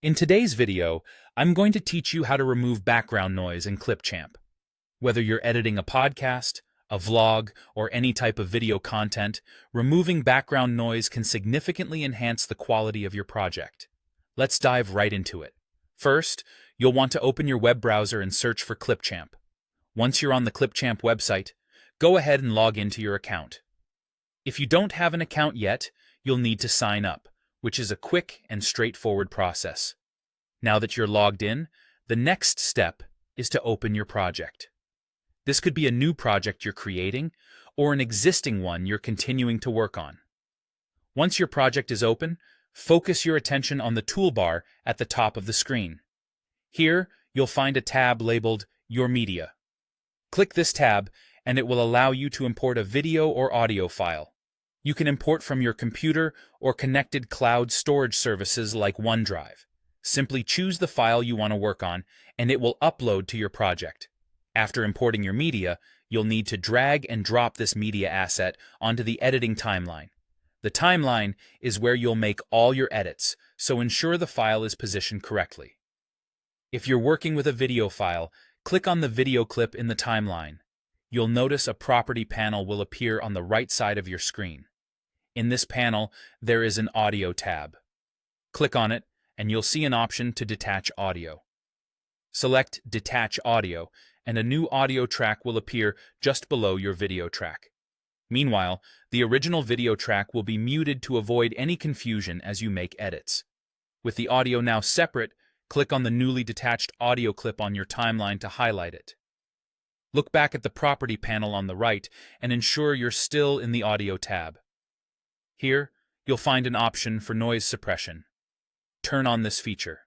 In today's video, I'm going to teach you how to remove background noise in Clipchamp. Whether you're editing a podcast, a vlog, or any type of video content, removing background noise can significantly enhance the quality of your project. Let's dive right into it. First, you'll want to open your web browser and search for Clipchamp. Once you're on the Clipchamp website, go ahead and log into your account. If you don't have an account yet, you'll need to sign up, which is a quick and straightforward process. Now that you're logged in, the next step is to open your project. This could be a new project you're creating or an existing one you're continuing to work on. Once your project is open, focus your attention on the toolbar at the top of the screen. Here, you'll find a tab labeled Your Media. Click this tab and it will allow you to import a video or audio file. You can import from your computer or connected cloud storage services like OneDrive. Simply choose the file you want to work on, and it will upload to your project. After importing your media, you'll need to drag and drop this media asset onto the editing timeline. The timeline is where you'll make all your edits, so ensure the file is positioned correctly. If you're working with a video file, click on the video clip in the timeline. You'll notice a property panel will appear on the right side of your screen. In this panel, there is an Audio tab. Click on it, and you'll see an option to detach audio. Select Detach Audio, and a new audio track will appear just below your video track. Meanwhile, the original video track will be muted to avoid any confusion as you make edits. With the audio now separate, click on the newly detached audio clip on your timeline to highlight it. Look back at the property panel on the right and ensure you're still in the Audio tab. Here, you'll find an option for noise suppression. Turn on this feature.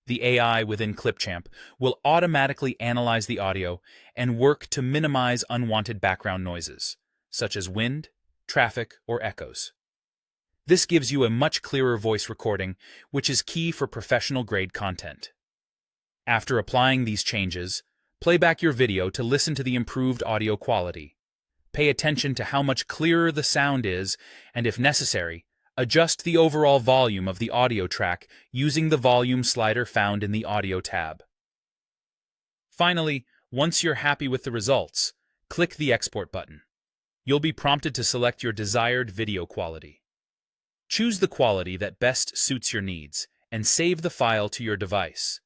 The AI within Clipchamp will automatically analyze the audio and work to minimize unwanted background noises, such as wind, traffic, or echoes. This gives you a much clearer voice recording, which is key for professional-grade content. After applying these changes, play back your video to listen to the improved audio quality. Pay attention to how much clearer the sound is, and if necessary, adjust the overall volume of the audio track using the volume slider found in the Audio tab. Finally, once you're happy with the results, click the Export button. You'll be prompted to select your desired video quality. Choose the quality that best suits your needs and save the file to your device.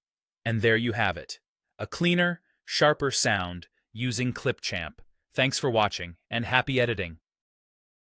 And there you have it, a cleaner, sharper sound using Clipchamp. Thanks for watching, and happy editing!